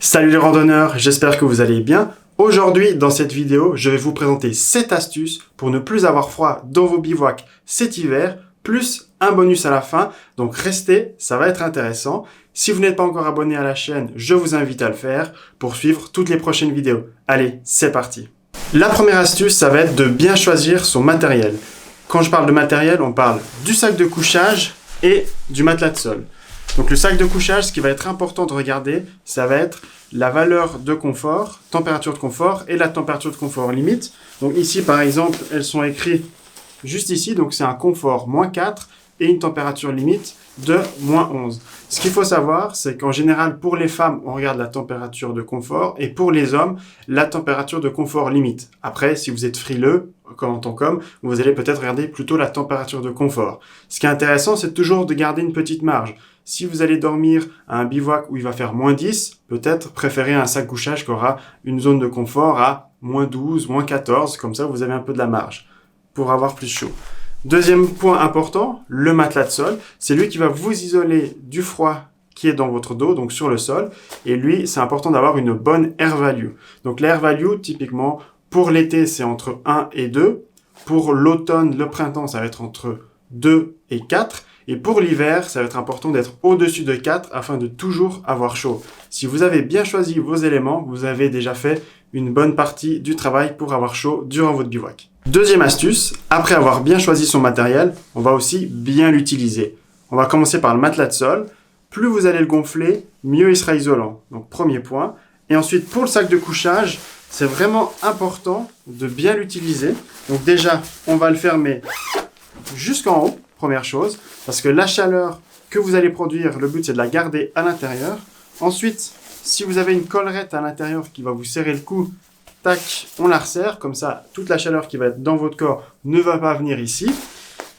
Salut les randonneurs, j'espère que vous allez bien. Aujourd'hui, dans cette vidéo, je vais vous présenter 7 astuces pour ne plus avoir froid dans vos bivouacs cet hiver, plus un bonus à la fin. Donc restez, ça va être intéressant. Si vous n'êtes pas encore abonné à la chaîne, je vous invite à le faire pour suivre toutes les prochaines vidéos. Allez, c'est parti. La première astuce, ça va être de bien choisir son matériel. Quand je parle de matériel, on parle du sac de couchage et du matelas de sol. Donc le sac de couchage, ce qui va être important de regarder, ça va être la valeur de confort, température de confort et la température de confort limite. Donc ici par exemple, elles sont écrites juste ici, donc c'est un confort -4 et une température limite de -11. Ce qu'il faut savoir, c'est qu'en général pour les femmes, on regarde la température de confort et pour les hommes, la température de confort limite. Après, si vous êtes frileux, en tant qu'homme, vous allez peut-être regarder plutôt la température de confort. Ce qui est intéressant, c'est toujours de garder une petite marge. Si vous allez dormir à un bivouac où il va faire -10, peut-être préférez un sac couchage qui aura une zone de confort à -12, -14, comme ça vous avez un peu de la marge pour avoir plus chaud. Deuxième point important, le matelas de sol. C'est lui qui va vous isoler du froid qui est dans votre dos, donc sur le sol. Et lui, c'est important d'avoir une bonne air value. Donc l'air value, typiquement, pour l'été, c'est entre 1 et 2. Pour l'automne, le printemps, ça va être entre 2 et 4. Et pour l'hiver, ça va être important d'être au-dessus de 4 afin de toujours avoir chaud. Si vous avez bien choisi vos éléments, vous avez déjà fait une bonne partie du travail pour avoir chaud durant votre bivouac. Deuxième astuce, après avoir bien choisi son matériel, on va aussi bien l'utiliser. On va commencer par le matelas de sol. Plus vous allez le gonfler, mieux il sera isolant. Donc premier point. Et ensuite, pour le sac de couchage, c'est vraiment important de bien l'utiliser. Donc déjà, on va le fermer jusqu'en haut. Première chose, parce que la chaleur que vous allez produire, le but c'est de la garder à l'intérieur. Ensuite, si vous avez une collerette à l'intérieur qui va vous serrer le cou, tac, on la resserre, comme ça toute la chaleur qui va être dans votre corps ne va pas venir ici.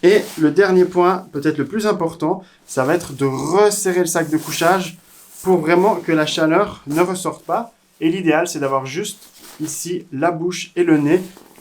Et le dernier point, peut-être le plus important, ça va être de resserrer le sac de couchage pour vraiment que la chaleur ne ressorte pas. Et l'idéal, c'est d'avoir juste ici la bouche et le nez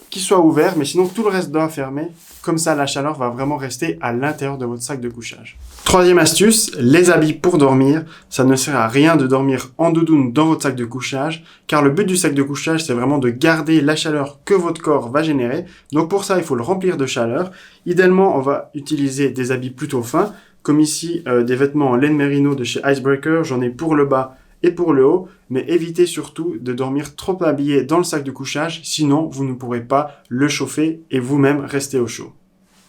qui soient ouverts, mais sinon tout le reste doit fermer. Comme ça, la chaleur va vraiment rester à l'intérieur de votre sac de couchage. Troisième astuce, les habits pour dormir. Ça ne sert à rien de dormir en doudoune dans votre sac de couchage, car le but du sac de couchage, c'est vraiment de garder la chaleur que votre corps va générer. Donc pour ça, il faut le remplir de chaleur. Idéalement, on va utiliser des habits plutôt fins, comme ici des vêtements en laine mérino de chez Icebreaker. J'en ai pour le bas et pour le haut, mais évitez surtout de dormir trop habillé dans le sac de couchage, sinon vous ne pourrez pas le chauffer et vous-même rester au chaud.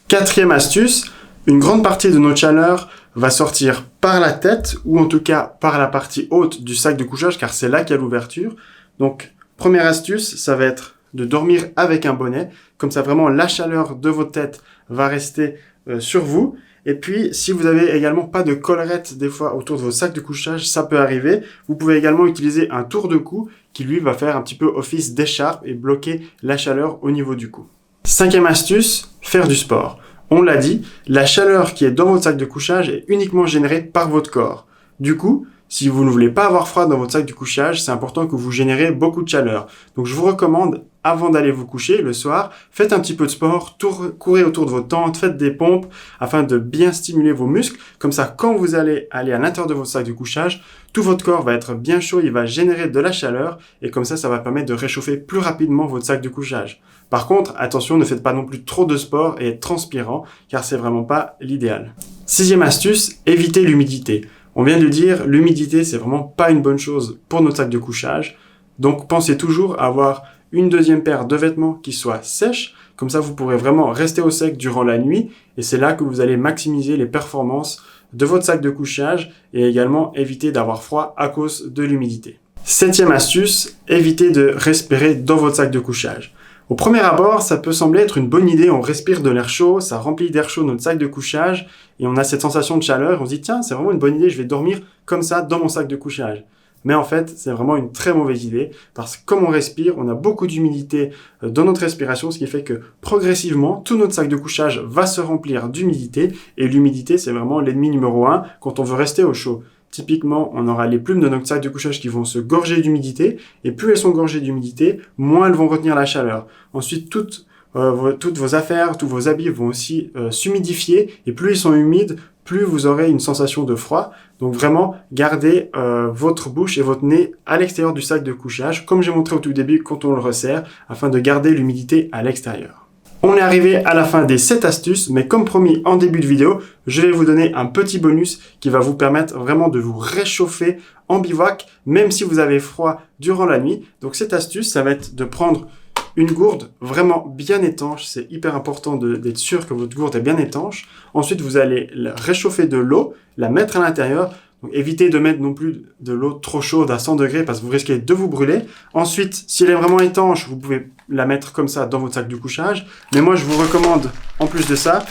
Quatrième astuce, une grande partie de notre chaleur va sortir par la tête, ou en tout cas par la partie haute du sac de couchage, car c'est là qu'il y a l'ouverture. Donc, première astuce, ça va être de dormir avec un bonnet, comme ça vraiment la chaleur de votre tête va rester sur vous. Et puis, si vous avez également pas de collerette des fois autour de vos sacs de couchage, ça peut arriver. Vous pouvez également utiliser un tour de cou qui lui va faire un petit peu office d'écharpe et bloquer la chaleur au niveau du cou. Cinquième astuce, faire du sport. On l'a dit, la chaleur qui est dans votre sac de couchage est uniquement générée par votre corps. Du coup, si vous ne voulez pas avoir froid dans votre sac de couchage, c'est important que vous générez beaucoup de chaleur. Donc je vous recommande, avant d'aller vous coucher le soir, faites un petit peu de sport, courez autour de votre tente, faites des pompes afin de bien stimuler vos muscles. Comme ça, quand vous allez aller à l'intérieur de votre sac de couchage, tout votre corps va être bien chaud, il va générer de la chaleur et comme ça va permettre de réchauffer plus rapidement votre sac de couchage. Par contre, attention, ne faites pas non plus trop de sport et être transpirant car c'est vraiment pas l'idéal. Sixième astuce, évitez l'humidité. On vient de dire, l'humidité, c'est vraiment pas une bonne chose pour notre sac de couchage. Donc, pensez toujours à avoir une deuxième paire de vêtements qui soit sèche. Comme ça, vous pourrez vraiment rester au sec durant la nuit. Et c'est là que vous allez maximiser les performances de votre sac de couchage et également éviter d'avoir froid à cause de l'humidité. Septième astuce, évitez de respirer dans votre sac de couchage. Au premier abord, ça peut sembler être une bonne idée, on respire de l'air chaud, ça remplit d'air chaud notre sac de couchage et on a cette sensation de chaleur, on se dit tiens, c'est vraiment une bonne idée, je vais dormir comme ça dans mon sac de couchage. Mais en fait, c'est vraiment une très mauvaise idée parce que comme on respire, on a beaucoup d'humidité dans notre respiration, ce qui fait que progressivement, tout notre sac de couchage va se remplir d'humidité et l'humidité, c'est vraiment l'ennemi numéro 1 quand on veut rester au chaud. Typiquement, on aura les plumes de notre sac de couchage qui vont se gorger d'humidité et plus elles sont gorgées d'humidité, moins elles vont retenir la chaleur. Ensuite, toutes vos affaires, tous vos habits vont aussi s'humidifier et plus ils sont humides, plus vous aurez une sensation de froid. Donc vraiment, gardez votre bouche et votre nez à l'extérieur du sac de couchage, comme j'ai montré au tout début quand on le resserre, afin de garder l'humidité à l'extérieur. On est arrivé à la fin des 7 astuces, mais comme promis en début de vidéo, je vais vous donner un petit bonus qui va vous permettre vraiment de vous réchauffer en bivouac, même si vous avez froid durant la nuit. Donc cette astuce, ça va être de prendre une gourde vraiment bien étanche. C'est hyper important d'être sûr que votre gourde est bien étanche. Ensuite, vous allez réchauffer de l'eau, la mettre à l'intérieur. Donc, évitez de mettre non plus de l'eau trop chaude à 100 degrés parce que vous risquez de vous brûler. Ensuite, si elle est vraiment étanche, vous pouvez la mettre comme ça dans votre sac de couchage. Mais moi, je vous recommande, en plus de ça,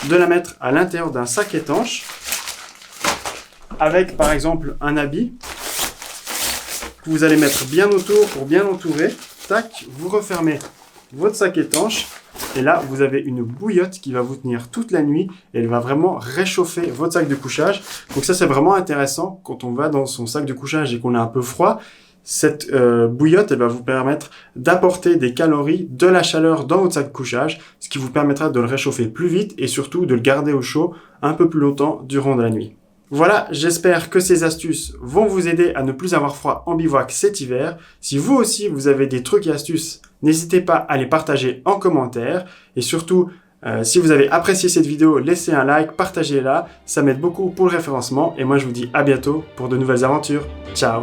de la mettre à l'intérieur d'un sac étanche avec, par exemple, un habit que vous allez mettre bien autour pour bien l'entourer. Tac, vous refermez votre sac étanche. Et là, vous avez une bouillotte qui va vous tenir toute la nuit et elle va vraiment réchauffer votre sac de couchage. Donc ça, c'est vraiment intéressant quand on va dans son sac de couchage et qu'on a un peu froid. Cette bouillotte, elle va vous permettre d'apporter des calories, de la chaleur dans votre sac de couchage, ce qui vous permettra de le réchauffer plus vite et surtout de le garder au chaud un peu plus longtemps durant la nuit. Voilà, j'espère que ces astuces vont vous aider à ne plus avoir froid en bivouac cet hiver. Si vous aussi, vous avez des trucs et astuces, n'hésitez pas à les partager en commentaire. Et surtout, si vous avez apprécié cette vidéo, laissez un like, partagez-la. Ça m'aide beaucoup pour le référencement. Et moi, je vous dis à bientôt pour de nouvelles aventures. Ciao!